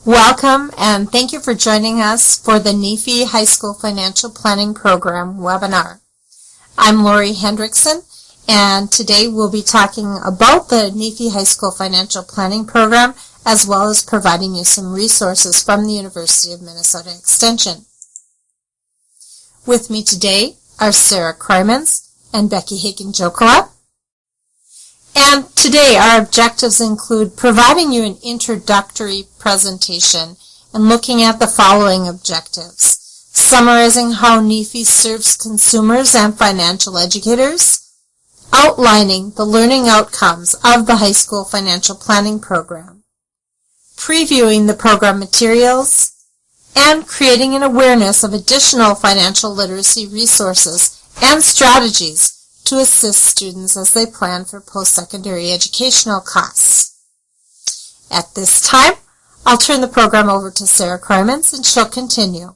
Welcome and thank you for joining us for the NEFE High School Financial Planning Program webinar. I'm Lori Hendrickson, and today we'll be talking about the NEFE High School Financial Planning Program as well as providing you some resources from the University of Minnesota Extension. With me today are Sarah Kroimans and Becky Hagen-Jokola. And today our objectives include providing you an introductory presentation and looking at the following objectives: summarizing how NEFE serves consumers and financial educators, outlining the learning outcomes of the high school financial planning program, previewing the program materials, and creating an awareness of additional financial literacy resources and strategies to assist students as they plan for post-secondary educational costs. At this time, I'll turn the program over to Sarah Kroimans and she'll continue.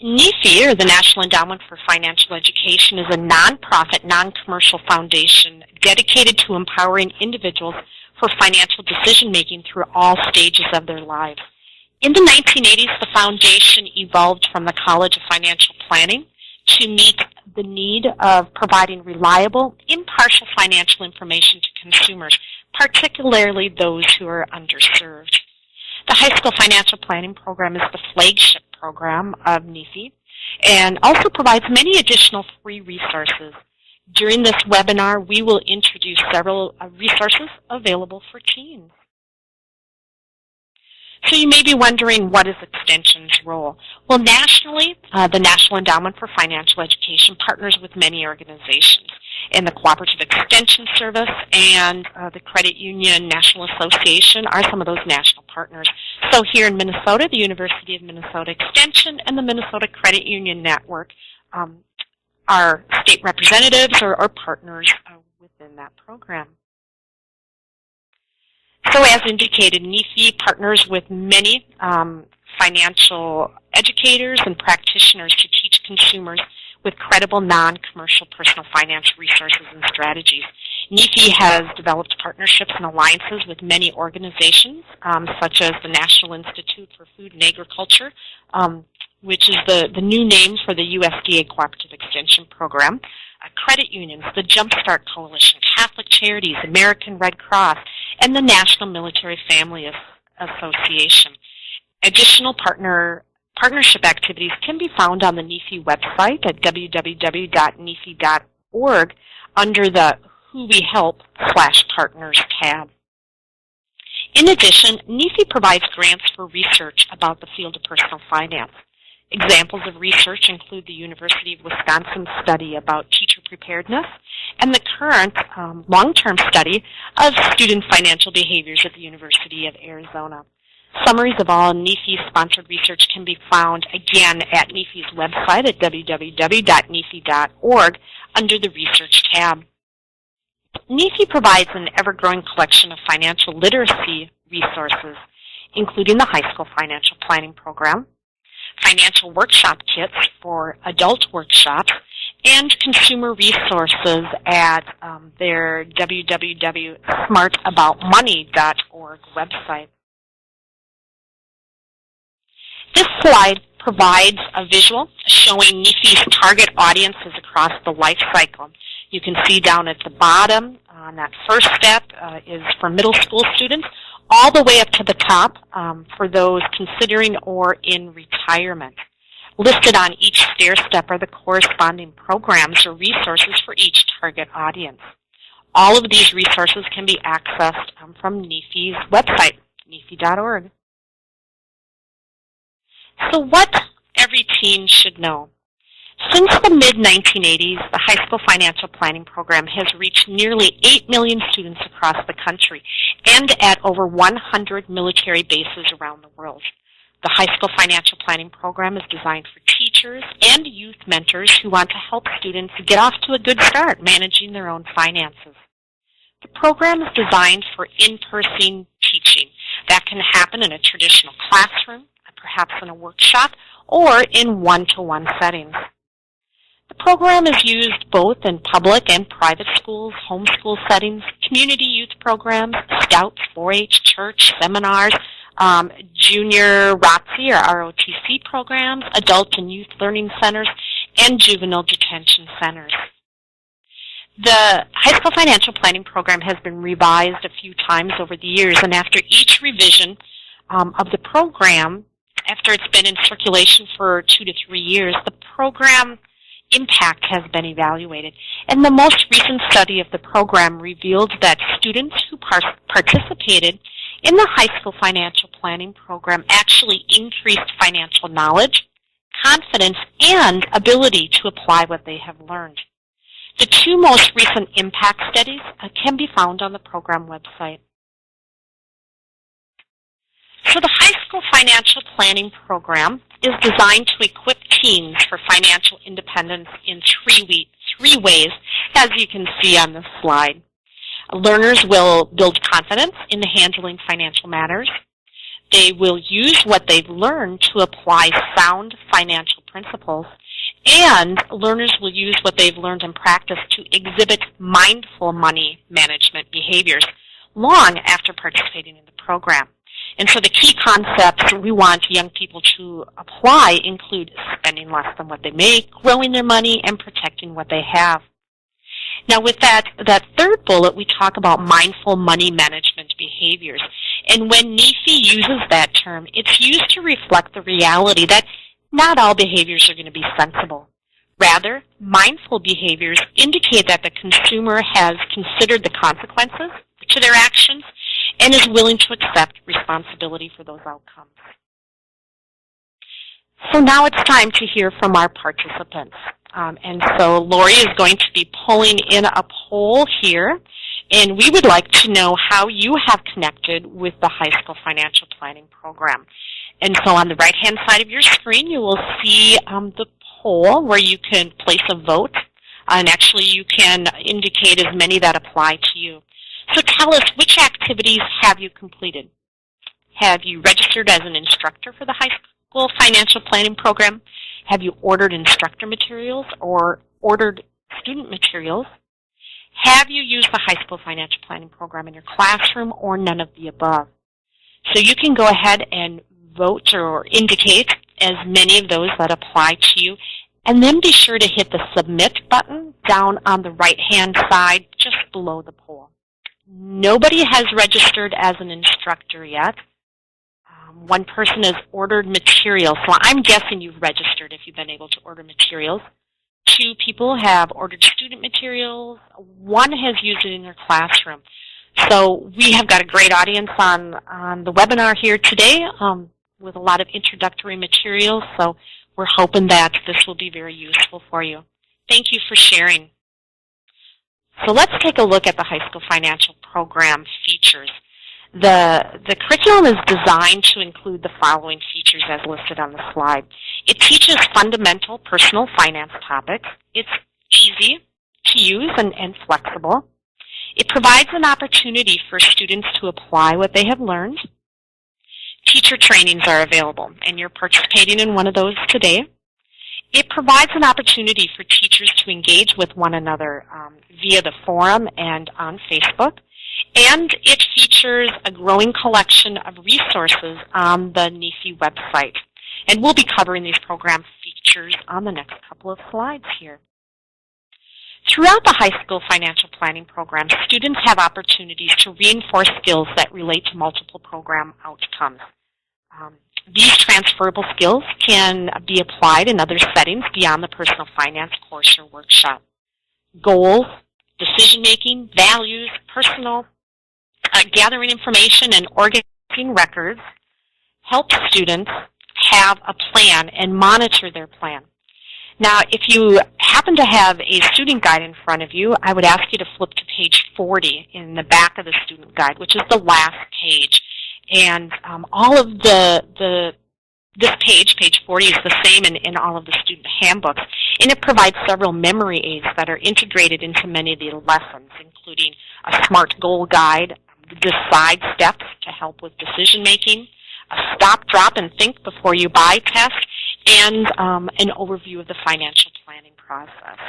NEFE, or the National Endowment for Financial Education, is a nonprofit, non-commercial foundation dedicated to empowering individuals for financial decision-making through all stages of their lives. In the 1980s, the foundation evolved from the College of Financial Planning to meet the need of providing reliable, impartial financial information to consumers, particularly those who are underserved. The High School Financial Planning Program is the flagship program of NEFE and also provides many additional free resources. During this webinar, we will introduce several resources available for teens. So you may be wondering, what is Extension's role? Well, nationally, the National Endowment for Financial Education partners with many organizations, and the Cooperative Extension Service and the Credit Union National Association are some of those national partners. So here in Minnesota, the University of Minnesota Extension and the Minnesota Credit Union Network are state representatives or partners within that program. So as indicated, NEFE partners with many financial educators and practitioners to teach consumers with credible non-commercial personal finance resources and strategies. NEFE has developed partnerships and alliances with many organizations, such as the National Institute for Food and Agriculture, which is the new name for the USDA Cooperative Extension Program, credit unions, the Jumpstart Coalition, Catholic Charities, American Red Cross, and the National Military Family Association. Additional partnership activities can be found on the NEFE website at www.nefe.org under the Who We Help/Partners tab. In addition, NEFE provides grants for research about the field of personal finance. Examples of research include the University of Wisconsin study about teacher preparedness and the current long-term study of student financial behaviors at the University of Arizona. Summaries of all NEFE-sponsored research can be found, again, at NEFE's website at www.nefe.org under the Research tab. NEFE provides an ever-growing collection of financial literacy resources, including the High School Financial Planning Program, financial workshop kits for adult workshops, and consumer resources at their www.smartaboutmoney.org website. This slide provides a visual showing NEFE's target audiences across the life cycle. You can see down at the bottom on that first step is for middle school students, all the way up to the top for those considering or in retirement. Listed on each stair step are the corresponding programs or resources for each target audience. All of these resources can be accessed from NEFE's website, nefe.org. So what every teen should know. Since the mid-1980s, the High School Financial Planning Program has reached nearly 8 million students across the country and at over 100 military bases around the world. The High School Financial Planning Program is designed for teachers and youth mentors who want to help students get off to a good start managing their own finances. The program is designed for in-person teaching. That can happen in a traditional classroom, perhaps in a workshop, or in one-to-one settings. The program is used both in public and private schools, homeschool settings, community youth programs, Scouts, 4-H, church, seminars, junior ROTC or ROTC programs, adult and youth learning centers, and juvenile detention centers. The High School Financial Planning Program has been revised a few times over the years, and after each revision of the program, after it's been in circulation for 2 to 3 years, the program impact has been evaluated. And the most recent study of the program revealed that students who participated in the High School Financial Planning Program actually increased financial knowledge, confidence, and ability to apply what they have learned. The 2 most recent impact studies can be found on the program website. So the High School Financial Planning Program is designed to equip teens for financial independence in 3 ways, as you can see on this slide. Learners will build confidence in handling financial matters. They will use what they've learned to apply sound financial principles. And learners will use what they've learned in practice to exhibit mindful money management behaviors long after participating in the program. And so the key concepts we want young people to apply include spending less than what they make, growing their money, and protecting what they have. Now with that third bullet, we talk about mindful money management behaviors. And when NEFE uses that term, it's used to reflect the reality that not all behaviors are going to be sensible. Rather, mindful behaviors indicate that the consumer has considered the consequences to their actions and is willing to accept responsibility for those outcomes. So now it's time to hear from our participants. And so Lori is going to be pulling in a poll here, and we would like to know how you have connected with the High School Financial Planning Program. And so on the right-hand side of your screen, you will see the poll where you can place a vote. And actually, you can indicate as many that apply to you. So tell us, which activities have you completed? Have you registered as an instructor for the High School Financial Planning Program? Have you ordered instructor materials or ordered student materials? Have you used the High School Financial Planning Program in your classroom, or none of the above? So you can go ahead and vote or indicate as many of those that apply to you, and then be sure to hit the Submit button down on the right-hand side just below the poll. Nobody has registered as an instructor yet. One person has ordered materials, so I'm guessing you've registered if you've been able to order materials. 2 people have ordered student materials. 1 has used it in their classroom. So we have got a great audience on the webinar here today with a lot of introductory materials, so we're hoping that this will be very useful for you. Thank you for sharing. So let's take a look at the High School Financial Program features. The curriculum is designed to include the following features as listed on the slide. It teaches fundamental personal finance topics. It's easy to use and flexible. It provides an opportunity for students to apply what they have learned. Teacher trainings are available, and you're participating in one of those today. It provides an opportunity for teachers to engage with one another via the forum and on Facebook. And it features a growing collection of resources on the NEFE website. And we'll be covering these program features on the next couple of slides here. Throughout the High School Financial Planning Program, students have opportunities to reinforce skills that relate to multiple program outcomes. These transferable skills can be applied in other settings beyond the personal finance course or workshop. Goals, decision-making, values, personal, gathering information, and organizing records help students have a plan and monitor their plan. Now, if you happen to have a student guide in front of you, I would ask you to flip to page 40 in the back of the student guide, which is the last page. And all of this page 40, is the same in all of the student handbooks. And it provides several memory aids that are integrated into many of the lessons, including a SMART goal guide, decide steps to help with decision making, a stop, drop, and think before you buy test, and an overview of the financial planning process.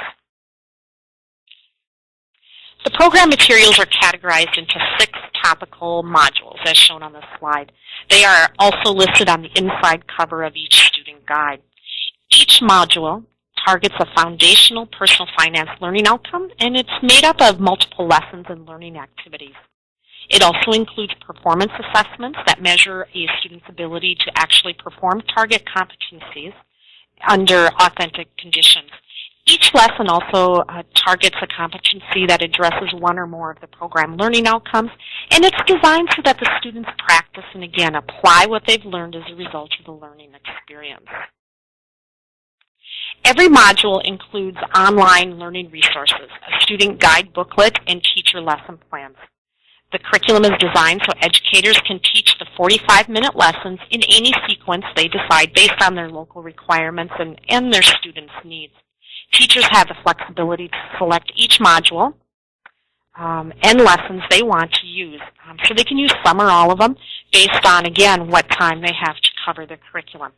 The program materials are categorized into 6 topical modules, as shown on the slide. They are also listed on the inside cover of each student guide. Each module targets a foundational personal finance learning outcome, and it's made up of multiple lessons and learning activities. It also includes performance assessments that measure a student's ability to actually perform target competencies under authentic conditions. Each lesson also targets a competency that addresses one or more of the program learning outcomes, and it's designed so that the students practice and, again, apply what they've learned as a result of the learning experience. Every module includes online learning resources, a student guide booklet, and teacher lesson plans. The curriculum is designed so educators can teach the 45-minute lessons in any sequence they decide based on their local requirements and their students' needs. Teachers have the flexibility to select each module and lessons they want to use. So they can use some or all of them based on, again, what time they have to cover the curriculum.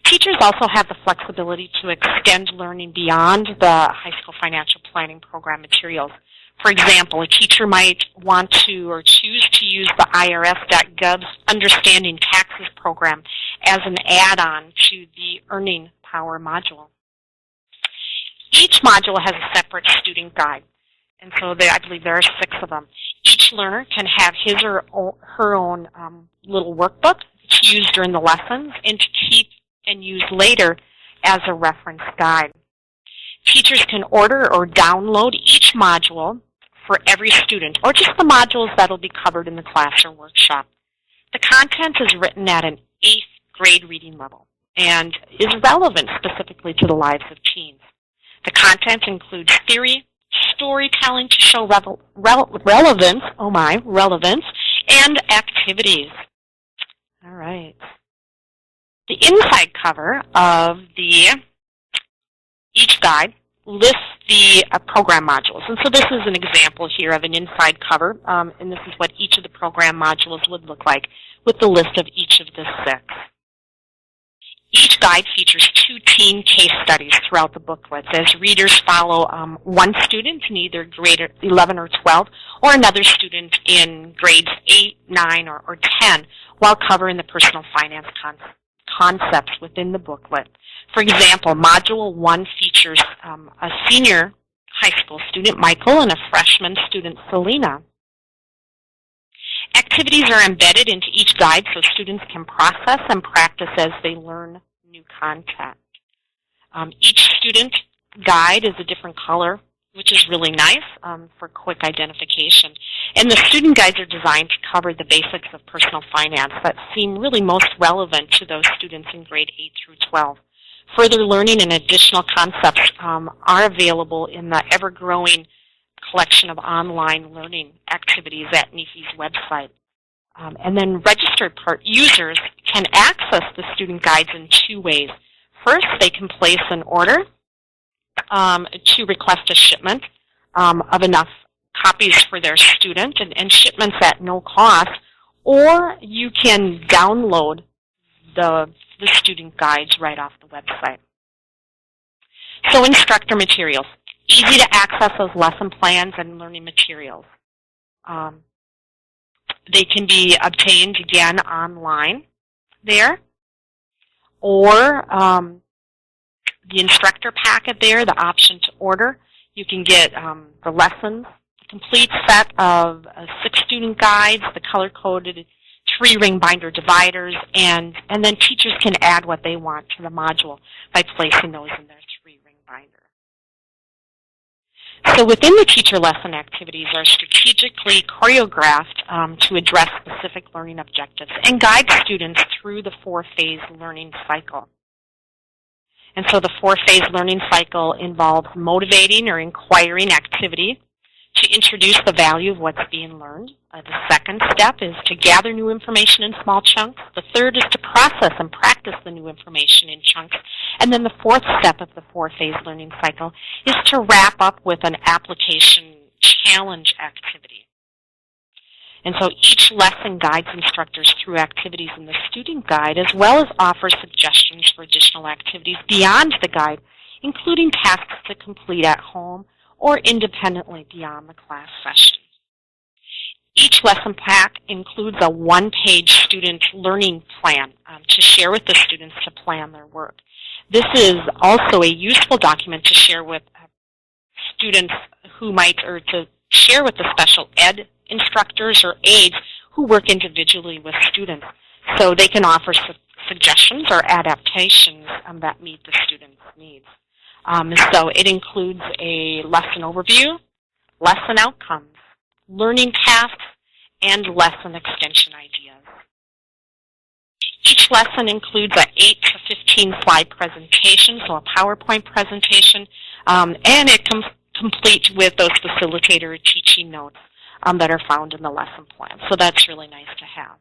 Teachers also have the flexibility to extend learning beyond the high school financial planning program materials. For example, a teacher might want to or choose to use the IRS.gov's Understanding Taxes program as an add-on to the Earning Power module. Each module has a separate student guide, and so I believe there are 6 of them. Each learner can have his or her own little workbook to use during the lessons and to keep and use later as a reference guide. Teachers can order or download each module for every student, or just the modules that will be covered in the class or workshop. The content is written at an 8th grade reading level and is relevant specifically to the lives of teens. The content includes theory, storytelling to show relevance, and activities. All right. The inside cover of each guide lists the program modules. And so this is an example here of an inside cover, and this is what each of the program modules would look like with the list of each of the 6. Each guide features 2 teen case studies throughout the booklets as readers follow one student in either grade 11 or 12 or another student in grades 8, 9, or 10 while covering the personal finance concepts within the booklet. For example, Module 1 features a senior high school student, Michael, and a freshman student, Selena. Activities are embedded into each guide so students can process and practice as they learn new content. Each student guide is a different color, which is really nice for quick identification. And the student guides are designed to cover the basics of personal finance that seem really most relevant to those students in grade 8 through 12. Further learning and additional concepts are available in the ever-growing collection of online learning activities at NEFE's website. And then registered users can access the student guides in 2 ways. First, they can place an order to request a shipment of enough copies for their student and shipments at no cost, or you can download the student guides right off the website. So instructor materials. Easy to access those lesson plans and learning materials. They can be obtained, again, online there, or the instructor packet there, the option to order. You can get the lessons, the complete set of 6 student guides, the color-coded 3-ring binder dividers, and then teachers can add what they want to the module by placing those in their 3-ring binder. So within the teacher lesson activities are strategically choreographed to address specific learning objectives and guide students through the 4-phase learning cycle. And so the 4-phase learning cycle involves motivating or inquiring activity to introduce the value of what's being learned. The second step is to gather new information in small chunks. The third is to process and practice the new information in chunks. And then the 4th step of the 4-phase learning cycle is to wrap up with an application challenge activity. And so each lesson guides instructors through activities in the student guide, as well as offers suggestions for additional activities beyond the guide, including tasks to complete at home or independently beyond the class session. Each lesson pack includes a one-page student learning plan to share with the students to plan their work. This is also a useful document to share with students who might, or to share with the special ed instructors or aides who work individually with students, so they can offer suggestions or adaptations that meet the students' needs. So it includes a lesson overview, lesson outcomes, learning tasks, and lesson extension ideas. Each lesson includes an 8 to 15 slide presentation, so a PowerPoint presentation, and it comes complete with those facilitator teaching notes that are found in the lesson plan. So that's really nice to have.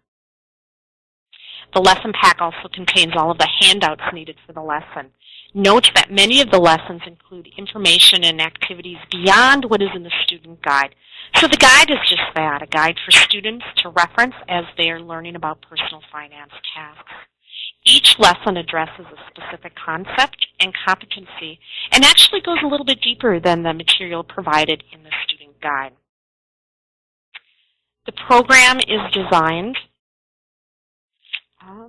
The lesson pack also contains all of the handouts needed for the lesson. Note that many of the lessons include information and activities beyond what is in the student guide. So the guide is just that, a guide for students to reference as they are learning about personal finance tasks. Each lesson addresses a specific concept and competency and actually goes a little bit deeper than the material provided in the student guide. The program is designed,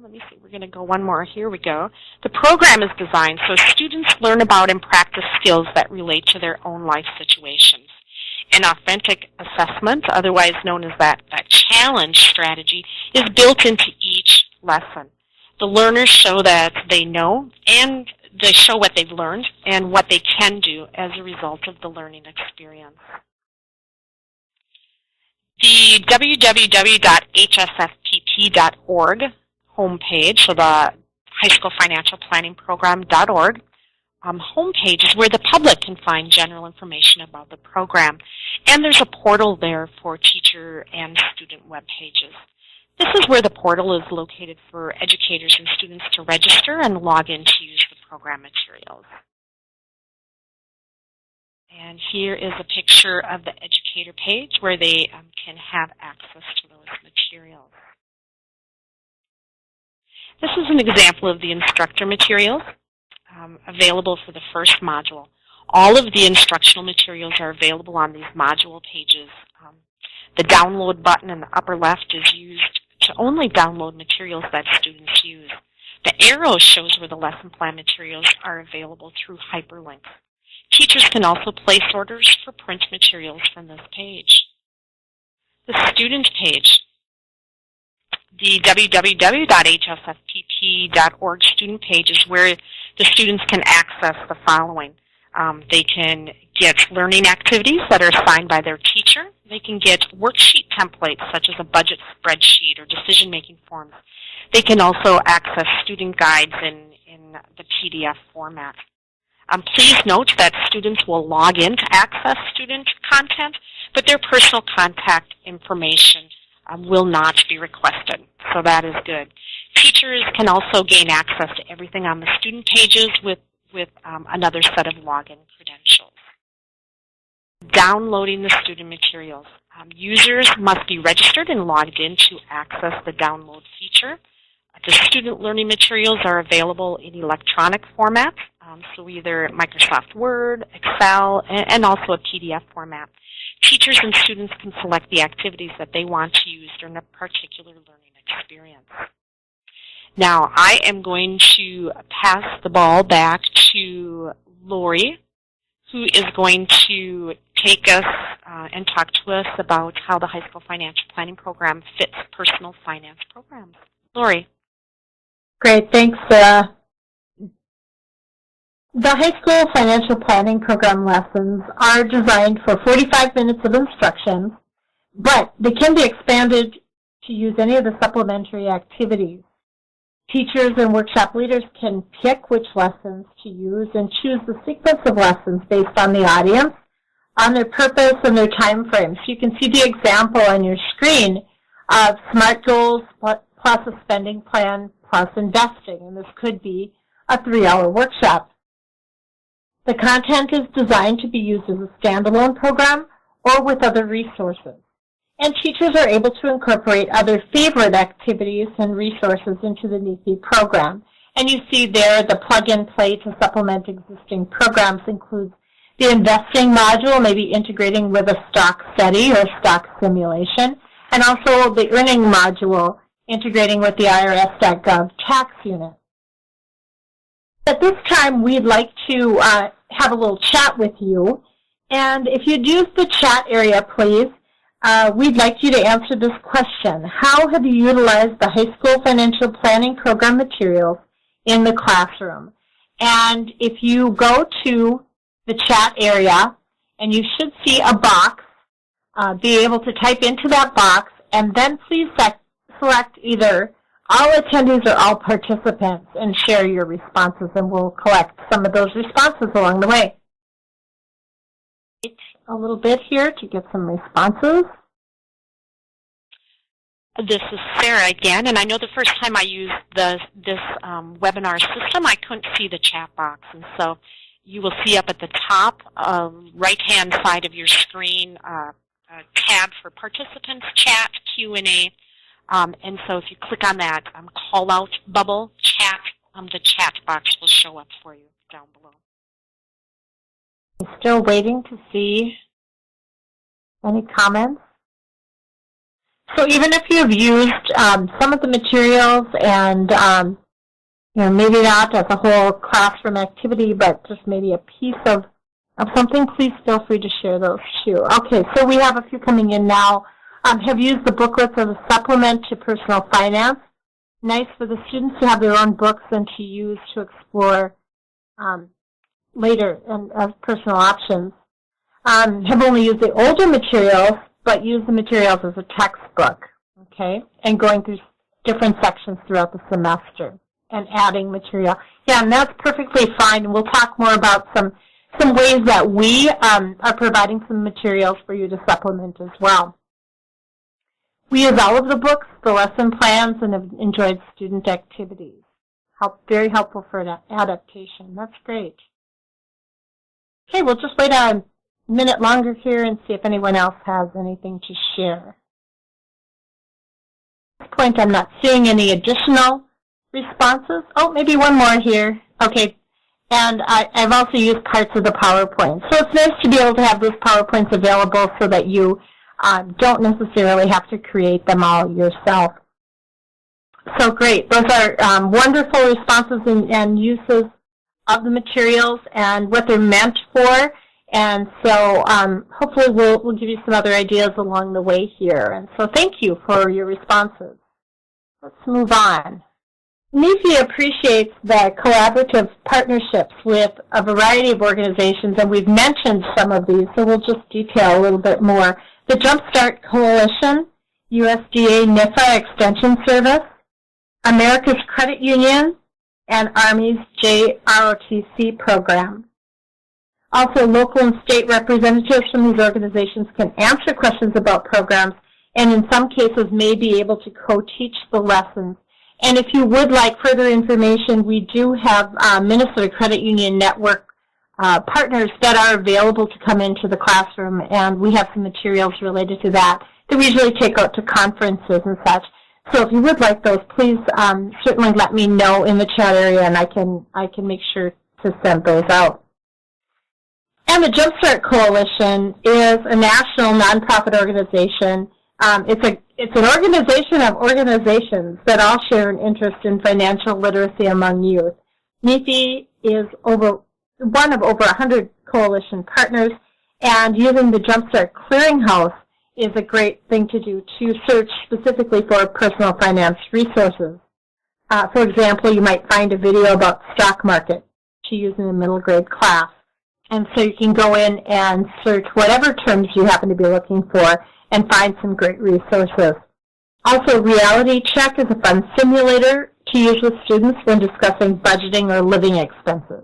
let me see, we're going to go one more, here we go. The program is designed so students learn about and practice skills that relate to their own life situations. An authentic assessment, otherwise known as that challenge strategy, is built into each lesson. The learners show that they know, and they show what they've learned and what they can do as a result of the learning experience. The www.hsfpp.org homepage, so the High School Financial Planning Program.org homepage is where the public can find general information about the program. And there's a portal there for teacher and student web pages. This is where the portal is located for educators and students to register and log in to use the program materials. And here is a picture of the educator page where they can have access to those materials. This is an example of the instructor materials available for the first module. All of the instructional materials are available on these module pages. The download button in the upper left is used to only download materials that students use. The arrow shows where the lesson plan materials are available through hyperlinks. Teachers can also place orders for print materials from this page. The student page. The www.hsfpp.org student page is where the students can access the following. They can get learning activities that are assigned by their teacher. They can get worksheet templates such as a budget spreadsheet or decision-making forms. They can also access student guides in the PDF format. Please note that students will log in to access student content, but their personal contact information will not be requested, so that is good. Teachers can also gain access to everything on the student pages with another set of login credentials. Downloading the student materials. Users must be registered and logged in to access the download feature. The student learning materials are available in electronic format, so either Microsoft Word, Excel, and also a PDF format. Teachers and students can select the activities that they want to use during a particular learning experience. Now, I am going to pass the ball back to Lori, who is going to take us and talk to us about how the High School Financial Planning Program fits personal finance programs. Lori. Great, thanks, Sarah. The High School Financial Planning Program lessons are designed for 45 minutes of instruction, but they can be expanded to use any of the supplementary activities. Teachers and workshop leaders can pick which lessons to use and choose the sequence of lessons based on the audience, on their purpose, and their time frames. You can see the example on your screen of SMART goals plus a spending plan plus investing, and this could be a 3-hour workshop. The content is designed to be used as a standalone program or with other resources. And teachers are able to incorporate other favorite activities and resources into the NEFE program. And you see there the plug-and-play to supplement existing programs includes the investing module, maybe integrating with a stock study or stock simulation, and also the earning module, integrating with the IRS.gov tax unit. At this time, we'd like to have a little chat with you. And if you'd use the chat area, please, we'd like you to answer this question. How have you utilized the high school financial planning program materials in the classroom? And if you go to the chat area, and you should see a box, be able to type into that box, and then please select either all attendees or all participants and share your responses, and we'll collect some of those responses along the way. Wait a little bit here to get some responses. This is Sarah again, and I know the first time I used this webinar system, I couldn't see the chat box, and so you will see up at the top right-hand side of your screen a tab for participants, chat, Q&A. And so if you click on that call-out bubble, chat, the chat box will show up for you down below. I'm still waiting to see any comments. So even if you've used some of the materials and maybe not as a whole classroom activity, but just maybe a piece of something, please feel free to share those too. Okay, so we have a few coming in now. Have used the booklets as a supplement to personal finance. Nice for the students to have their own books and to use to explore later and as personal options. Have only used the older materials, but use the materials as a textbook, okay, and going through different sections throughout the semester and adding material. Yeah, and that's perfectly fine. And we'll talk more about some ways that we are providing some materials for you to supplement as well. We use all of the books, the lesson plans, and have enjoyed student activities. Very helpful for adaptation. That's great. Okay, we'll just wait a minute longer here and see if anyone else has anything to share. At this point, I'm not seeing any additional responses. Oh, maybe one more here. Okay, and I've also used parts of the PowerPoint. So it's nice to be able to have those PowerPoints available so that you don't necessarily have to create them all yourself. So great. Those are wonderful responses and uses of the materials and what they're meant for. And so hopefully we'll give you some other ideas along the way here. And so thank you for your responses. Let's move on. NEFE appreciates the collaborative partnerships with a variety of organizations, and we've mentioned some of these, so we'll just detail a little bit more. The Jumpstart Coalition, USDA NIFA Extension Service, America's Credit Union, and Army's JROTC program. Also, local and state representatives from these organizations can answer questions about programs and in some cases may be able to co-teach the lessons. And if you would like further information, we do have Minnesota Credit Union Network partners that are available to come into the classroom, and we have some materials related to that we usually take out to conferences and such. So if you would like those, please certainly let me know in the chat area, and I can make sure to send those out. And the Jumpstart Coalition is a national nonprofit organization. It's an organization of organizations that all share an interest in financial literacy among youth. NEFE is one of over 100 coalition partners, and using the Jumpstart Clearinghouse is a great thing to do to search specifically for personal finance resources. For example, you might find a video about stock market to use in a middle grade class. And so you can go in and search whatever terms you happen to be looking for and find some great resources. Also, Reality Check is a fun simulator to use with students when discussing budgeting or living expenses.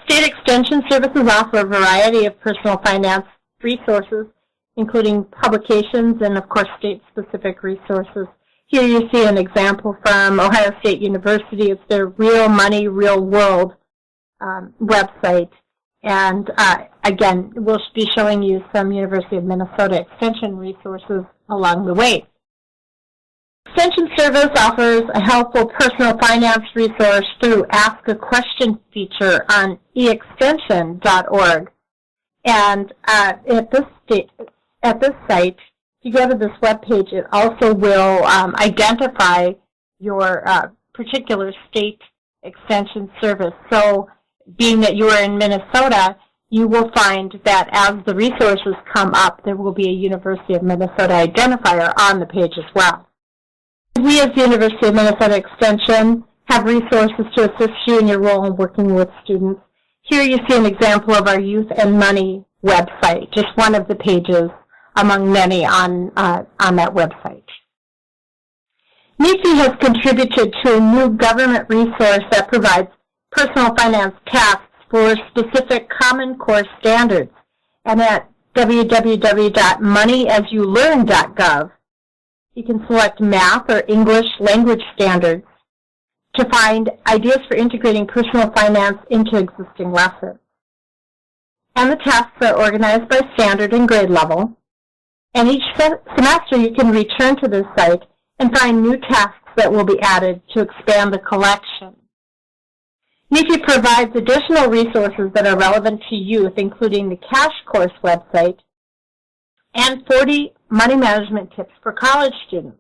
State Extension Services offer a variety of personal finance resources, including publications and, of course, state-specific resources. Here you see an example from Ohio State University. It's their Real Money, Real World website. And again, we'll be showing you some University of Minnesota Extension resources along the way. Extension Service offers a helpful personal finance resource through Ask a Question feature on eextension.org. And at this site, if you go to this web page, it also will identify your particular state extension service. So being that you are in Minnesota, you will find that as the resources come up, there will be a University of Minnesota identifier on the page as well. We as the University of Minnesota Extension have resources to assist you in your role in working with students. Here you see an example of our Youth and Money website, just one of the pages among many on that website. NEFE has contributed to a new government resource that provides personal finance tasks for specific Common Core standards. And at www.moneyasyoulearn.gov, you can select math or English language standards to find ideas for integrating personal finance into existing lessons. And the tasks are organized by standard and grade level. And each semester you can return to this site and find new tasks that will be added to expand the collection. NEFE provides additional resources that are relevant to youth, including the Cash Course website and 40 money management tips for college students.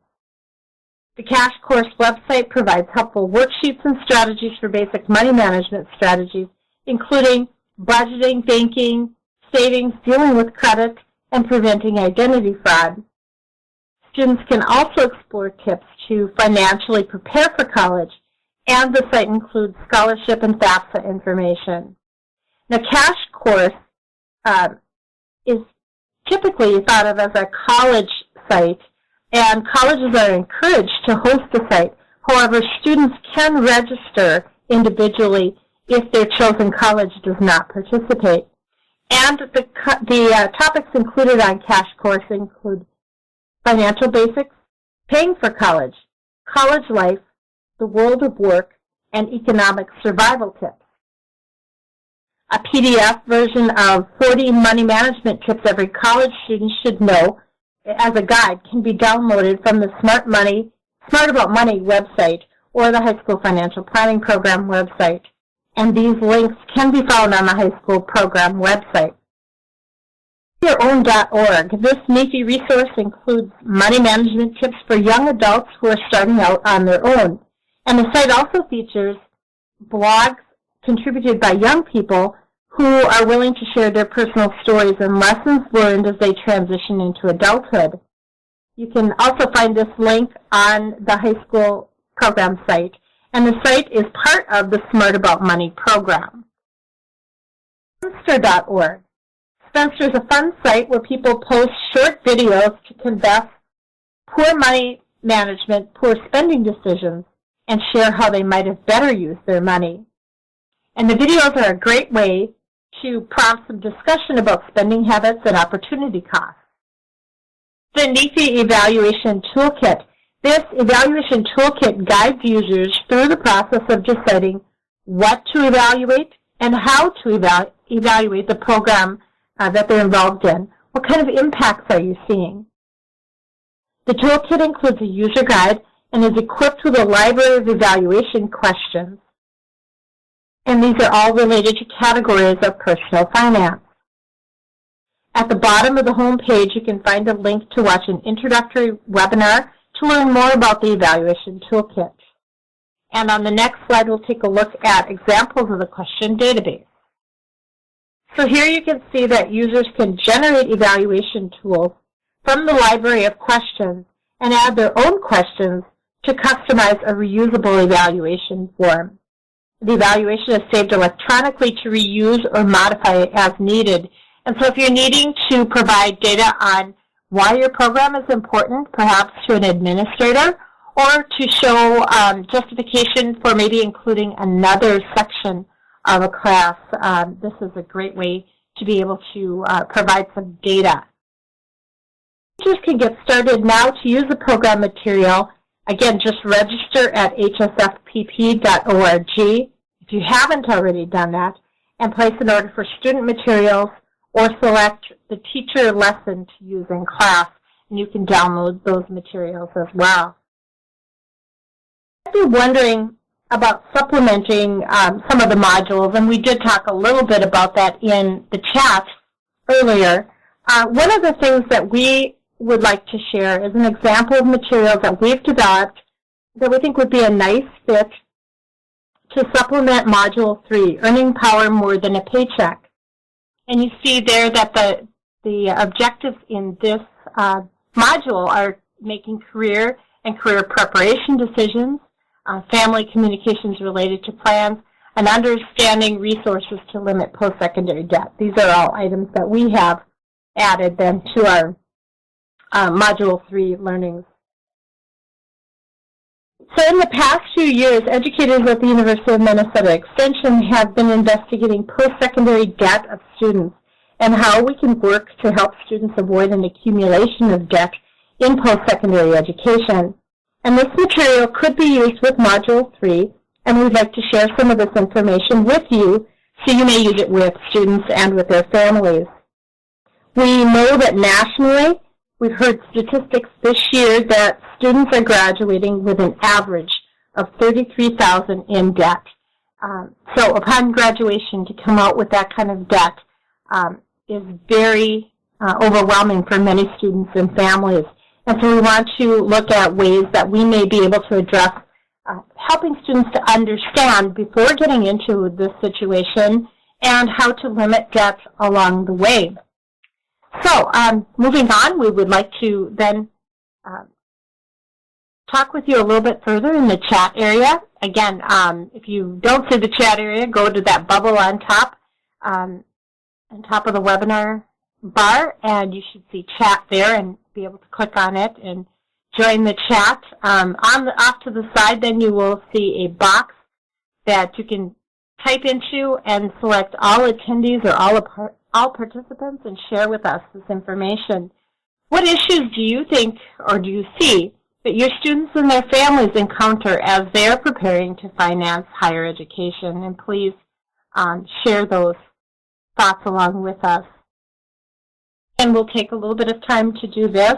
The Cash Course website provides helpful worksheets and strategies for basic money management strategies, including budgeting, banking, savings, dealing with credit, and preventing identity fraud. Students can also explore tips to financially prepare for college, and the site includes scholarship and FAFSA information. Now, Cash Course is typically thought of as a college site, and colleges are encouraged to host the site. However, students can register individually if their chosen college does not participate. And the topics included on Cash Course include financial basics, paying for college life, the world of work, and economic survival tips. A PDF version of 40 money management tips every college student should know as a guide can be downloaded from the Smart About Money website or the High School Financial Planning Program website. And these links can be found on the high school program website. YourOwn.org. This NEFE resource includes money management tips for young adults who are starting out on their own. And the site also features blogs contributed by young people who are willing to share their personal stories and lessons learned as they transition into adulthood. You can also find this link on the high school program site, and the site is part of the Smart About Money program. Spencer.org. Spencer is a fun site where people post short videos to confess poor money management, poor spending decisions, and share how they might have better used their money. And the videos are a great way to prompt some discussion about spending habits and opportunity costs. The NEFE Evaluation Toolkit. This evaluation toolkit guides users through the process of deciding what to evaluate and how to evaluate the program that they're involved in. What kind of impacts are you seeing? The toolkit includes a user guide and is equipped with a library of evaluation questions. And these are all related to categories of personal finance. At the bottom of the home page, you can find a link to watch an introductory webinar to learn more about the evaluation toolkit. And on the next slide, we'll take a look at examples of the question database. So here you can see that users can generate evaluation tools from the library of questions and add their own questions to customize a reusable evaluation form. The evaluation is saved electronically to reuse or modify it as needed. And so if you're needing to provide data on why your program is important, perhaps to an administrator, or to show justification for maybe including another section of a class, this is a great way to be able to provide some data. Teachers can get started now to use the program material. Again, just register at HSFPP.org if you haven't already done that, and place an order for student materials or select the teacher lesson to use in class, and you can download those materials as well. you're wondering about supplementing some of the modules, and we did talk a little bit about that in the chat earlier, one of the things that we would like to share is an example of materials that we've developed that we think would be a nice fit to supplement Module 3, Earning Power More Than a Paycheck. And you see there that the objectives in this module are making career and career preparation decisions, family communications related to plans, and understanding resources to limit post-secondary debt. These are all items that we have added then to our Module 3 learnings. So in the past few years, educators at the University of Minnesota Extension have been investigating post-secondary debt of students and how we can work to help students avoid an accumulation of debt in post-secondary education. And this material could be used with Module 3, and we'd like to share some of this information with you so you may use it with students and with their families. We know that nationally, we've heard statistics this year that students are graduating with an average of $33,000 in debt. So upon graduation, to come out with that kind of debt is very overwhelming for many students and families. And so we want to look at ways that we may be able to address helping students to understand before getting into this situation and how to limit debt along the way. So moving on, we would like to then talk with you a little bit further in the chat area. Again, if you don't see the chat area, go to that bubble on top of the webinar bar, and you should see chat there and be able to click on it and join the chat. Off to the side, then you will see a box that you can type into and select all attendees or all participants and share with us this information. What issues do you think or do you see that your students and their families encounter as they're preparing to finance higher education? And please share those thoughts along with us. And we'll take a little bit of time to do this.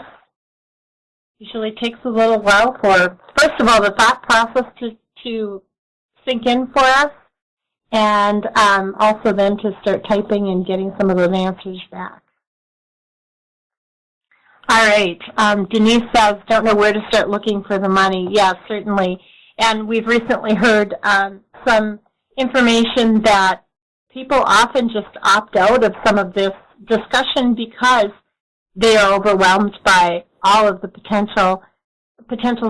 Usually takes a little while for, first of all, the thought process to sink in for us, and also then to start typing and getting some of those answers back. All right, Denise says, don't know where to start looking for the money. Yes, certainly. And we've recently heard some information that people often just opt out of some of this discussion because they are overwhelmed by all of the potentials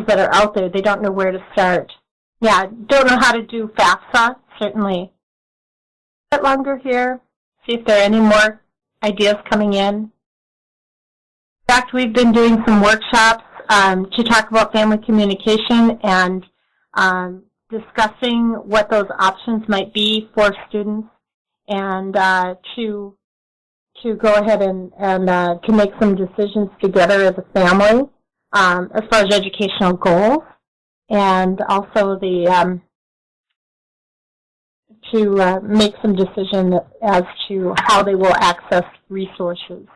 that are out there. They don't know where to start. Yeah, don't know how to do FAFSA, certainly. A bit longer here, see if there are any more ideas coming in. In fact, we've been doing some workshops to talk about family communication and discussing what those options might be for students, and to go ahead and to make some decisions together as a family as far as educational goals, and also the to make some decision as to how they will access resources.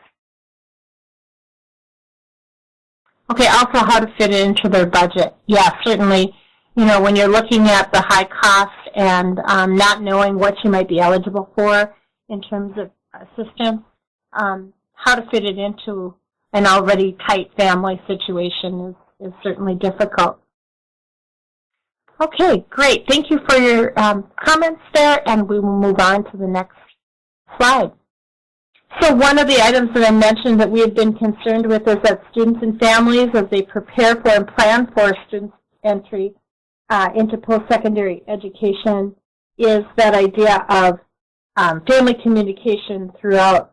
Okay, also how to fit it into their budget. Yeah, certainly, you know, when you're looking at the high cost and not knowing what you might be eligible for in terms of assistance, how to fit it into an already tight family situation is certainly difficult. Okay, great. Thank you for your comments there, and we will move on to the next slide. So one of the items that I mentioned that we have been concerned with is that students and families, as they prepare for and plan for students' entry into post-secondary education, is that idea of family communication throughout.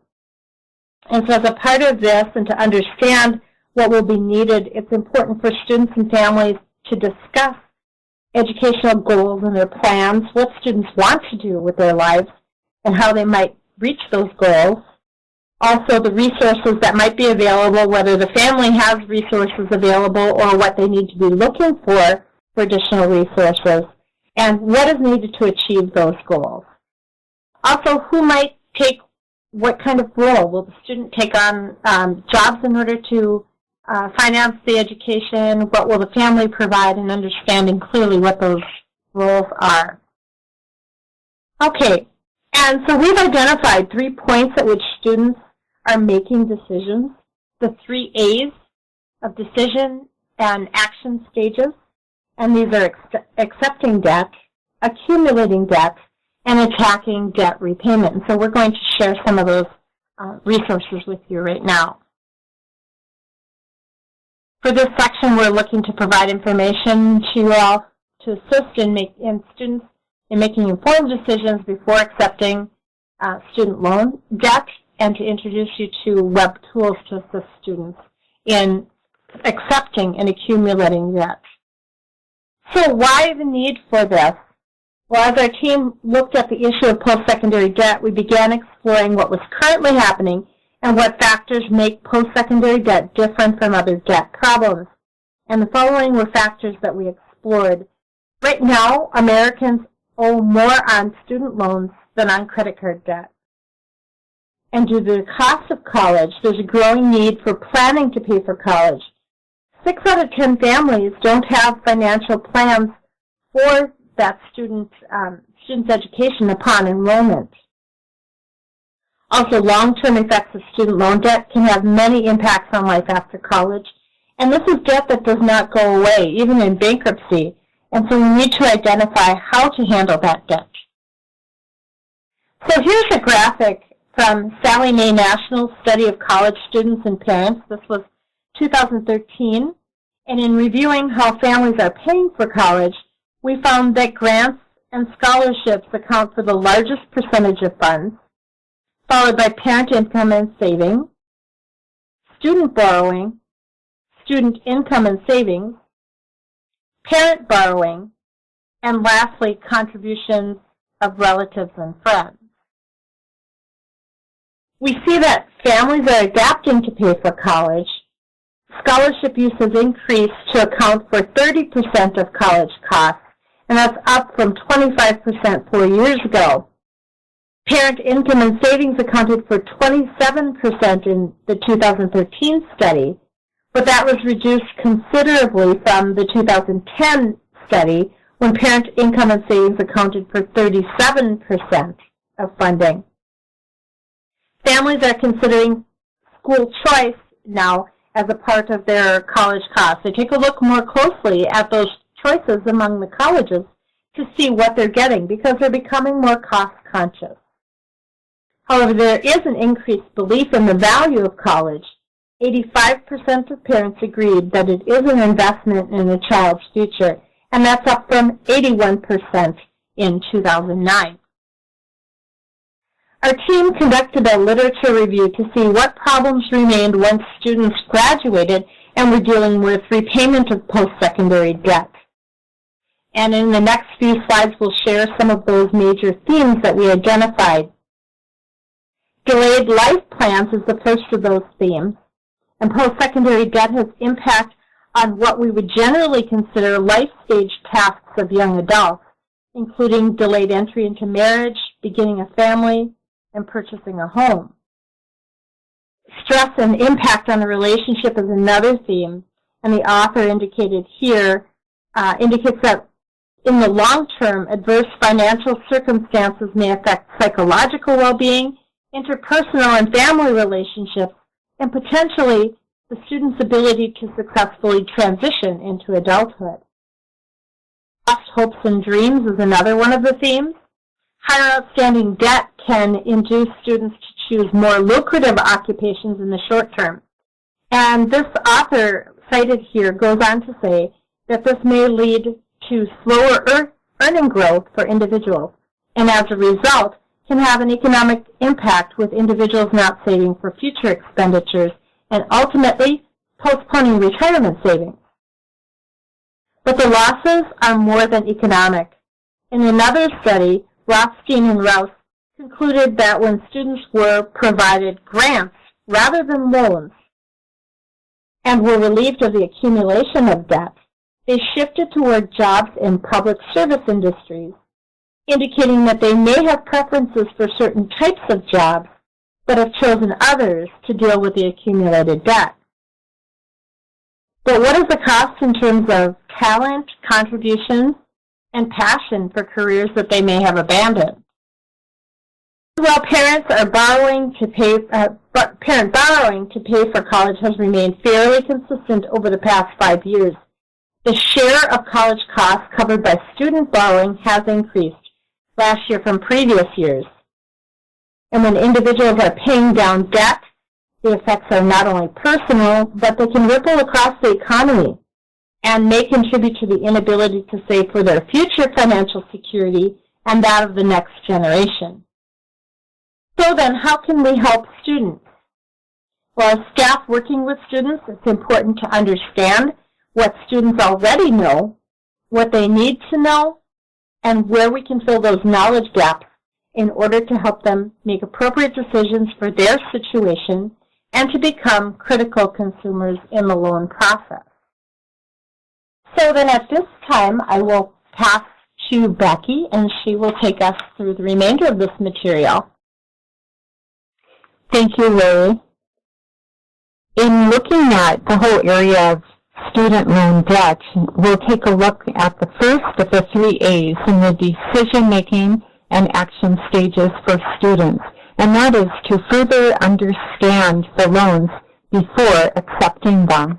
And so as a part of this, and to understand what will be needed, it's important for students and families to discuss educational goals and their plans, what students want to do with their lives, and how they might reach those goals. Also, the resources that might be available, whether the family has resources available or what they need to be looking for additional resources, and what is needed to achieve those goals. Also, who might take what kind of role? Will the student take on jobs in order to finance the education, what will the family provide, and understanding clearly what those roles are. Okay, and so we've identified 3 points at which students are making decisions, the 3 A's of decision and action stages, and these are accepting debt, accumulating debt, and attacking debt repayment. And so we're going to share some of those resources with you right now. For this section, we're looking to provide information to you all to assist in students in making informed decisions before accepting student loan debt, and to introduce you to web tools to assist students in accepting and accumulating debt. So why the need for this? Well, as our team looked at the issue of post-secondary debt, we began exploring what was currently happening and what factors make post-secondary debt different from other debt problems. And the following were factors that we explored. Right now, Americans owe more on student loans than on credit card debt. And due to the cost of college, there's a growing need for planning to pay for college. 6 out of 10 families don't have financial plans for that student's education upon enrollment. Also, long-term effects of student loan debt can have many impacts on life after college, and this is debt that does not go away, even in bankruptcy, and so we need to identify how to handle that debt. So here's a graphic from Sallie Mae National Study of College Students and Parents. This was 2013, and in reviewing how families are paying for college, we found that grants and scholarships account for the largest percentage of funds, followed by parent income and savings, student borrowing, student income and savings, parent borrowing, and lastly, contributions of relatives and friends. We see that families are adapting to pay for college. Scholarship use has increased to account for 30% of college costs, and that's up from 25% 4 years ago. Parent income and savings accounted for 27% in the 2013 study, but that was reduced considerably from the 2010 study, when parent income and savings accounted for 37% of funding. Families are considering school choice now as a part of their college costs. They take a look more closely at those choices among the colleges to see what they're getting, because they're becoming more cost conscious. However, there is an increased belief in the value of college. 85% of parents agreed that it is an investment in a child's future, and that's up from 81% in 2009. Our team conducted a literature review to see what problems remained once students graduated and were dealing with repayment of post-secondary debt. And in the next few slides, we'll share some of those major themes that we identified. Delayed life plans is the first of those themes, and post-secondary debt has impact on what we would generally consider life stage tasks of young adults, including delayed entry into marriage, beginning a family, and purchasing a home. Stress and impact on the relationship is another theme, and the author indicated here indicates that in the long term, adverse financial circumstances may affect psychological well-being, interpersonal and family relationships, and potentially the student's ability to successfully transition into adulthood. Lost hopes and dreams is another one of the themes. Higher outstanding debt can induce students to choose more lucrative occupations in the short term. And this author cited here goes on to say that this may lead to slower earning growth for individuals, and as a result can have an economic impact with individuals not saving for future expenditures and ultimately postponing retirement savings. But the losses are more than economic. In another study, Rothstein and Rouse concluded that when students were provided grants rather than loans and were relieved of the accumulation of debt, they shifted toward jobs in public service industries, indicating that they may have preferences for certain types of jobs, but have chosen others to deal with the accumulated debt. But what is the cost in terms of talent, contribution, and passion for careers that they may have abandoned? While parent borrowing to pay for college has remained fairly consistent over the past 5 years, the share of college costs covered by student borrowing has increased last year from previous years. And when individuals are paying down debt, the effects are not only personal, but they can ripple across the economy and may contribute to the inability to save for their future financial security and that of the next generation. So then, how can we help students? Well, as staff working with students, it's important to understand what students already know, what they need to know, and where we can fill those knowledge gaps in order to help them make appropriate decisions for their situation and to become critical consumers in the loan process. So then at this time, I will pass to Becky, and she will take us through the remainder of this material. Thank you, Lori. In looking at the whole area of student loan debt, we'll take a look at the first of the 3 A's in the decision-making and action stages for students, and that is to further understand the loans before accepting them.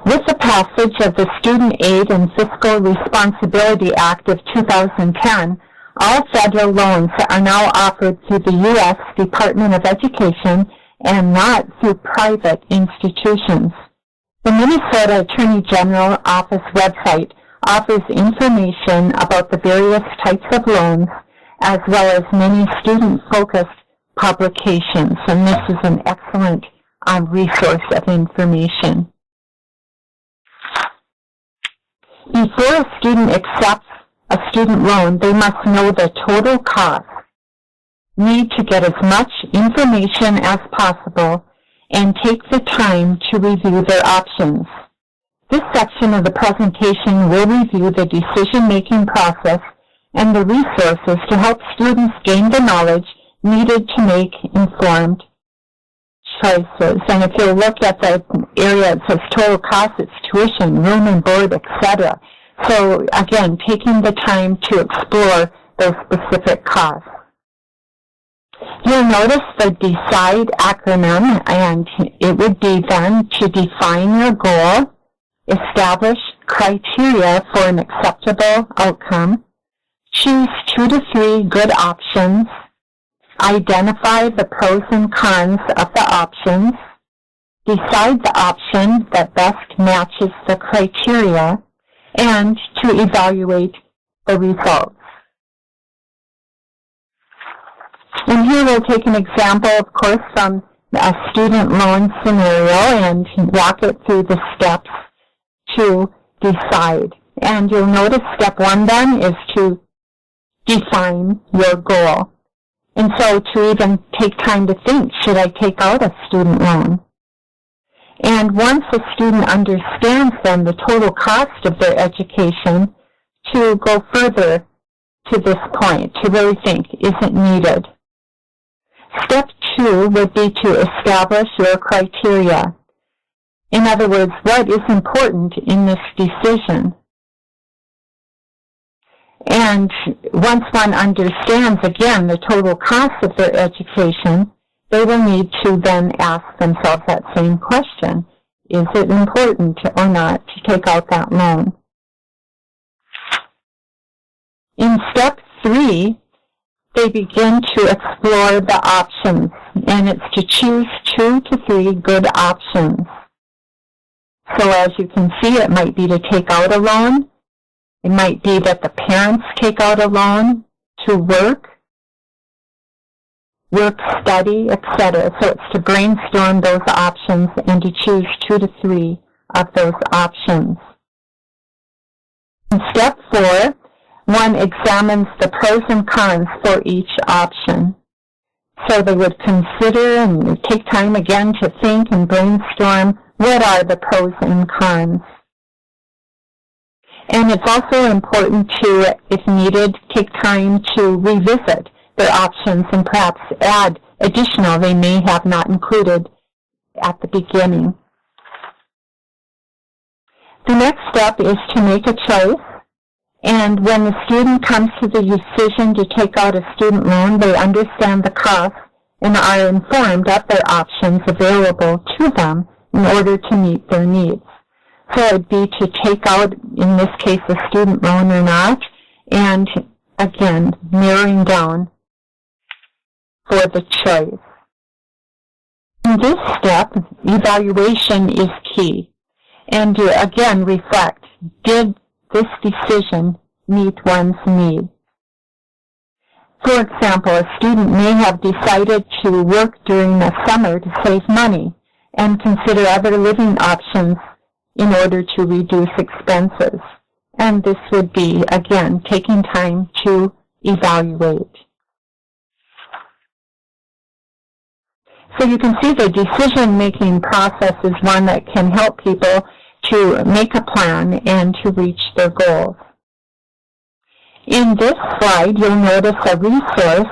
With the passage of the Student Aid and Fiscal Responsibility Act of 2010, all federal loans are now offered through the U.S. Department of Education and not through private institutions. The Minnesota Attorney General Office website offers information about the various types of loans as well as many student-focused publications, and this is an excellent resource of information. Before a student accepts a student loan, they must know the total cost, need to get as much information as possible, and take the time to review their options. This section of the presentation will review the decision-making process and the resources to help students gain the knowledge needed to make informed choices. And if you look at the area that says total cost, it's tuition, room and board, etc. So again, taking the time to explore those specific costs. You'll notice the DECIDE acronym, and it would be then to define your goal, establish criteria for an acceptable outcome, choose 2 to 3 good options, identify the pros and cons of the options, decide the option that best matches the criteria, and to evaluate the results. And here we'll take an example, of course, from a student loan scenario and walk it through the steps to decide. And you'll notice step 1 then is to define your goal. And so to even take time to think, should I take out a student loan? And once a student understands then the total cost of their education, to go further to this point, to really think, is it needed? Step 2 would be to establish your criteria. In other words, what is important in this decision? And once one understands, again, the total cost of their education, they will need to then ask themselves that same question. Is it important or not to take out that loan? In step 3, they begin to explore the options, and it's to choose 2 to 3 good options. So as you can see, it might be to take out a loan. It might be that the parents take out a loan to work, study, etc. So it's to brainstorm those options and to choose 2 to 3 of those options. In step 4, one examines the pros and cons for each option. So they would consider and take time again to think and brainstorm what are the pros and cons. And it's also important to, if needed, take time to revisit their options and perhaps add additional they may have not included at the beginning. The next step is to make a choice, and when the student comes to the decision to take out a student loan, they understand the cost and are informed of their options available to them in order to meet their needs. So it would be to take out, in this case, a student loan or not, and again, narrowing down for the choice. In this step, evaluation is key. And to, again, reflect, did this decision meet one's needs? For example, a student may have decided to work during the summer to save money and consider other living options in order to reduce expenses. And this would be, again, taking time to evaluate. So you can see the decision-making process is one that can help people to make a plan and to reach their goals. In this slide, you'll notice a resource,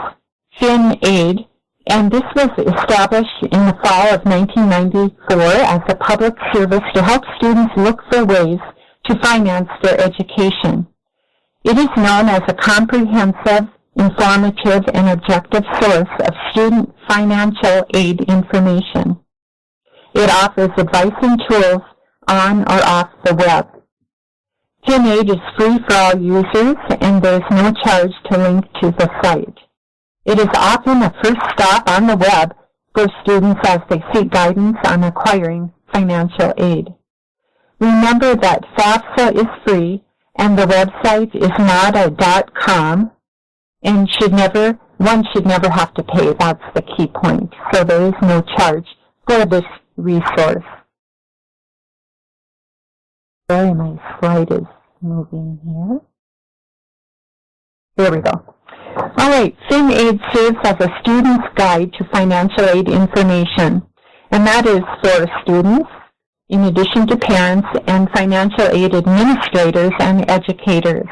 FinAid, and this was established in the fall of 1994 as a public service to help students look for ways to finance their education. It is known as a comprehensive, informative, and objective source of student financial aid information. It offers advice and tools on or off the web. FinAid is free for all users, and there is no charge to link to the site. It is often a first stop on the web for students as they seek guidance on acquiring financial aid. Remember that FAFSA is free, and the website is not a .com, and one should never have to pay. That's the key point. So there is no charge for this resource. Sorry, my slide is moving here. There we go. All right, FinAid serves as a student's guide to financial aid information, and that is for students, in addition to parents and financial aid administrators and educators.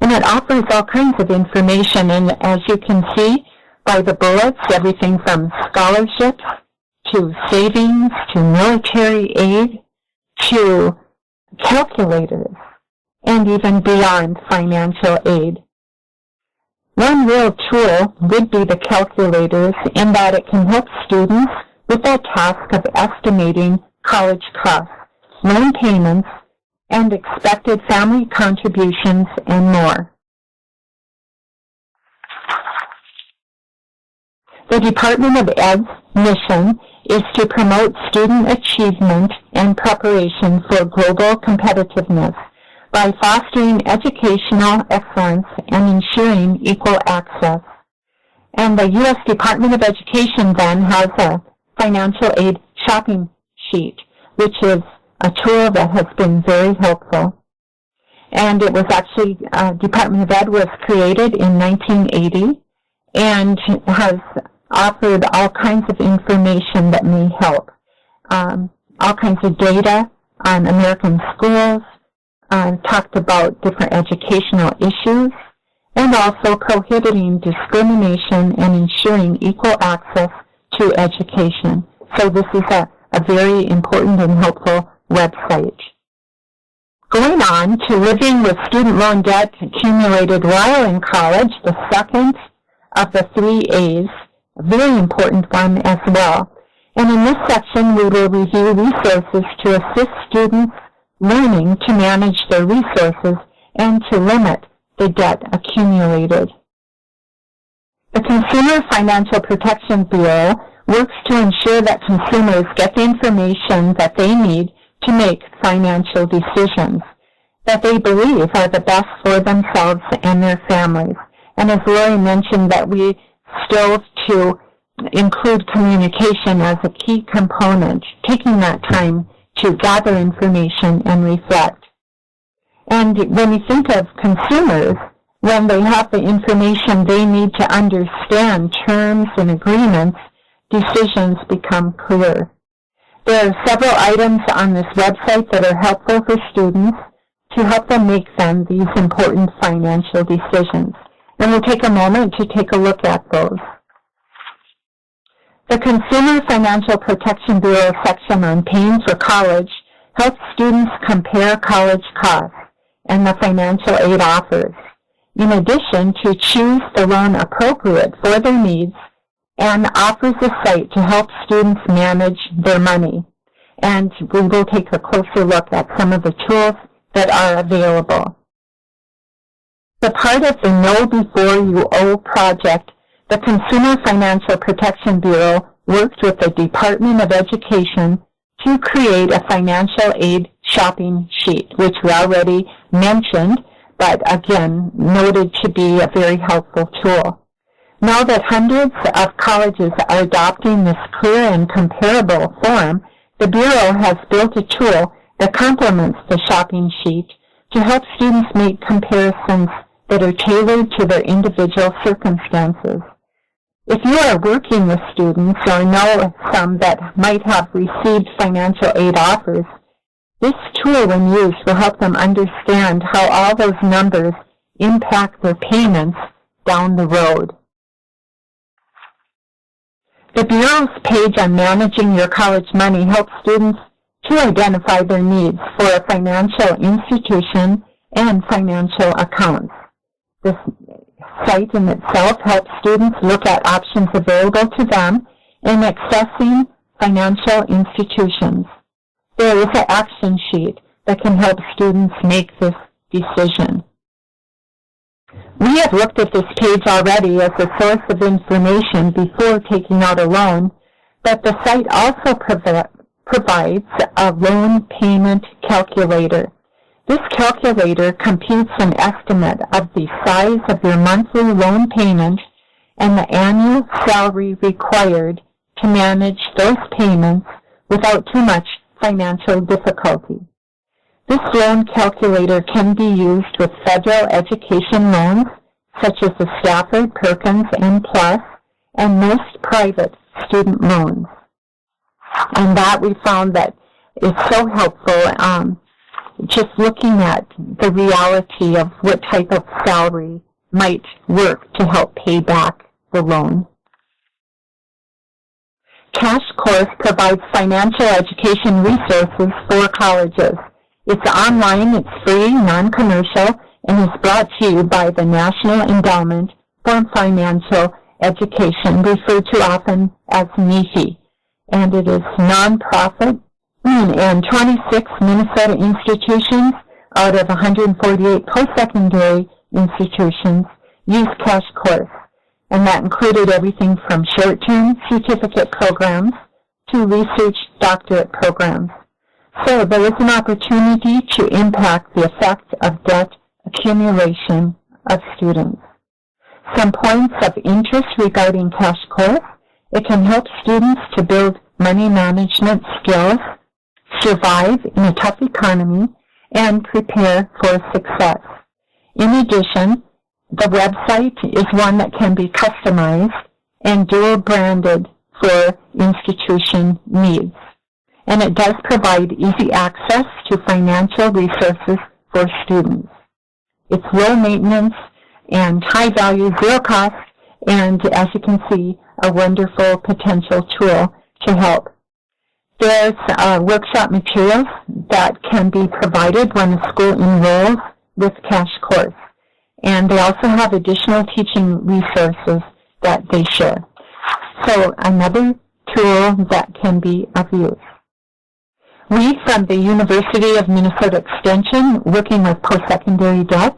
And it offers all kinds of information, and as you can see by the bullets, everything from scholarships to savings to military aid to calculators and even beyond financial aid. One real tool would be the calculators in that it can help students with that task of estimating college costs, loan payments, and expected family contributions and more. The Department of Ed's mission is to promote student achievement and preparation for global competitiveness by fostering educational excellence and ensuring equal access. And the U.S. Department of Education then has a financial aid shopping sheet, which is a tool that has been very helpful. And it was actually, Department of Ed was created in 1980 and has offered all kinds of information that may help. All kinds of data on American schools, talked about different educational issues, and also prohibiting discrimination and ensuring equal access to education. So this is a very important and helpful website. Going on to living with student loan debt accumulated while in college, the second of the 3 A's, a very important one as well. And in this section, we will review resources to assist students learning to manage their resources and to limit the debt accumulated. The Consumer Financial Protection Bureau works to ensure that consumers get the information that they need to make financial decisions that they believe are the best for themselves and their families. And as Lori mentioned, that we strove to include communication as a key component, taking that time to gather information and reflect. And when you think of consumers, when they have the information they need to understand terms and agreements, decisions become clear. There are several items on this website that are helpful for students to help them make them these important financial decisions. And we'll take a moment to take a look at those. The Consumer Financial Protection Bureau section on paying for college helps students compare college costs and the financial aid offers, in addition to choose the loan appropriate for their needs, and offers a site to help students manage their money. And we will take a closer look at some of the tools that are available. The part of the Know Before You Owe project, the Consumer Financial Protection Bureau worked with the Department of Education to create a financial aid shopping sheet, which we already mentioned, but again, noted to be a very helpful tool. Now that hundreds of colleges are adopting this clear and comparable form, the Bureau has built a tool that complements the shopping sheet to help students make comparisons that are tailored to their individual circumstances. If you are working with students or know some that might have received financial aid offers, this tool, when used, will help them understand how all those numbers impact their payments down the road. The Bureau's page on managing your college money helps students to identify their needs for a financial institution and financial accounts. This site in itself helps students look at options available to them in accessing financial institutions. There is an action sheet that can help students make this decision. We have looked at this page already as a source of information before taking out a loan, but the site also provides a loan payment calculator. This calculator computes an estimate of the size of your monthly loan payment and the annual salary required to manage those payments without too much financial difficulty. This loan calculator can be used with federal education loans, such as the Stafford, Perkins, and Plus, and most private student loans. And that we found that is so helpful, just looking at the reality of what type of salary might work to help pay back the loan. Cash Course provides financial education resources for colleges. It's online, it's free, non-commercial, and is brought to you by the National Endowment for Financial Education, referred to often as NEFE. And it is nonprofit, and 26 Minnesota institutions out of 148 post-secondary institutions use Cash Course. And that included everything from short-term certificate programs to research doctorate programs. So there is an opportunity to impact the effect of debt accumulation of students. Some points of interest regarding Cash Course: it can help students to build money management skills, survive in a tough economy, and prepare for success. In addition, the website is one that can be customized and dual-branded for institution needs. And it does provide easy access to financial resources for students. It's low maintenance and high value, zero cost, and as you can see, a wonderful potential tool to help. There's workshop materials that can be provided when a school enrolls with Cash Course. And they also have additional teaching resources that they share. So another tool that can be of use. We from the University of Minnesota Extension, working with post-secondary debt,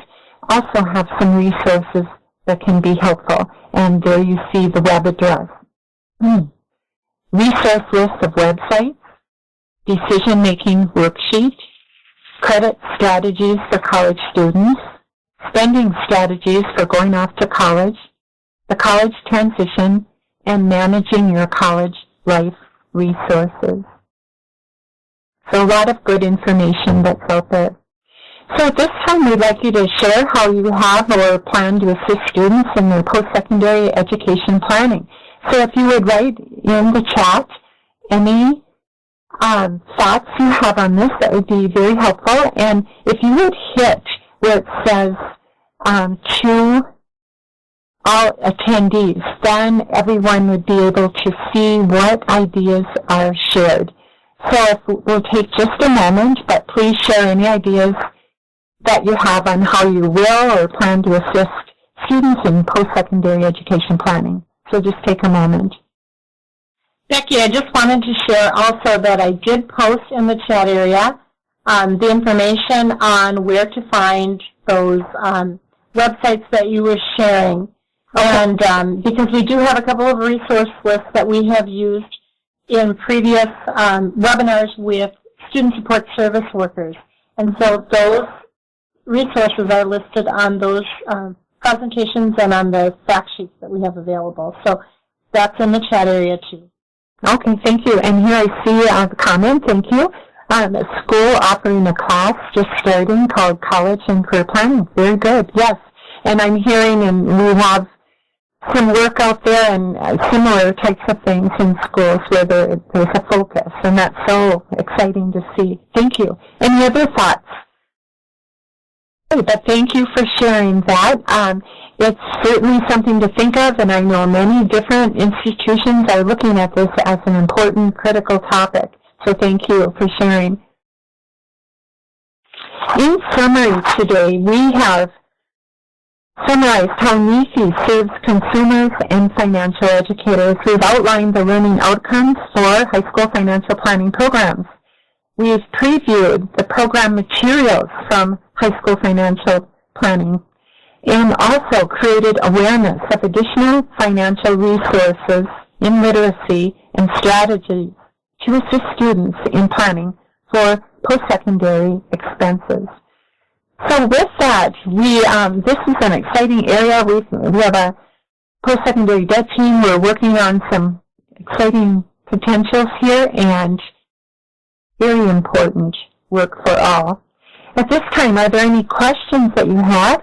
also have some resources that can be helpful. And there you see the web address. Resource list of websites, decision-making worksheet, credit strategies for college students, spending strategies for going off to college, the college transition, and managing your college life resources. So a lot of good information that's out there. So at this time, we'd like you to share how you have or plan to assist students in their post-secondary education planning. So if you would write in the chat any thoughts you have on this, that would be very helpful. And if you would hit where it says to all attendees, then everyone would be able to see what ideas are shared. So we'll take just a moment, but please share any ideas that you have on how you will or plan to assist students in post-secondary education planning. So just take a moment. Becky, I just wanted to share also that I did post in the chat area the information on where to find those websites that you were sharing. Okay. And because we do have a couple of resource lists that we have used in previous webinars with student support service workers. And so those resources are listed on those presentations and on the fact sheets that we have available. So that's in the chat area too. Okay, thank you. And here I see a comment, thank you. A school offering a class just starting called College and Career Planning. Very good, yes. And I'm hearing, and we have some work out there and similar types of things in schools where there's a focus, and that's so exciting to see. Thank you. Any other thoughts? But thank you for sharing that. It's certainly something to think of, and I know many different institutions are looking at this as an important, critical topic. So thank you for sharing. In summary today, we have summarized how NEFE serves consumers and financial educators. We've outlined the learning outcomes for high school financial planning programs. We've previewed the program materials from high school financial planning and also created awareness of additional financial resources in literacy and strategies to assist students in planning for post-secondary expenses. So with that, this is an exciting area. We have a post-secondary debt team. We're working on some exciting potentials here and very important work for all. At this time, are there any questions that you have?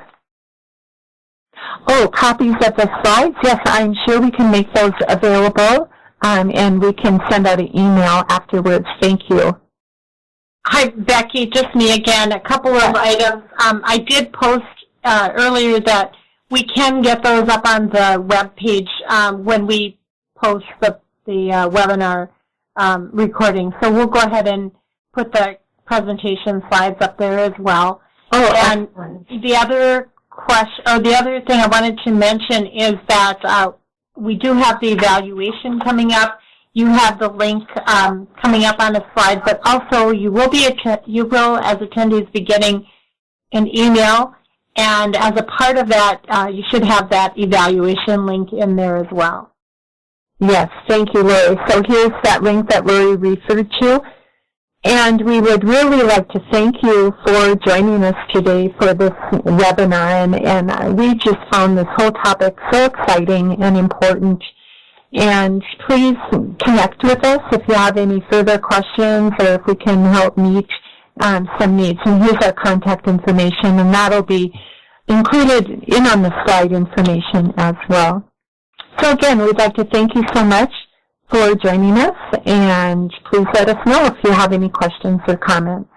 Oh, copies of the slides? Yes, I'm sure we can make those available, and we can send out an email afterwards. Thank you. Hi, Becky. Just me again. A couple of items. I did post earlier that we can get those up on the web page when we post the webinar recording. So we'll go ahead and put the presentation slides up there as well. Oh, and the other question, or the other thing I wanted to mention is that we do have the evaluation coming up. You have the link coming up on the slide, but also you will, as attendees, be getting an email, and as a part of that, you should have that evaluation link in there as well. Yes, thank you, Lori. So here's that link that Lori referred to, and we would really like to thank you for joining us today for this webinar, and we just found this whole topic so exciting and important. And please connect with us if you have any further questions or if we can help meet some needs. And here's our contact information, and that'll be included in on the slide information as well. So again, we'd like to thank you so much for joining us, and please let us know if you have any questions or comments.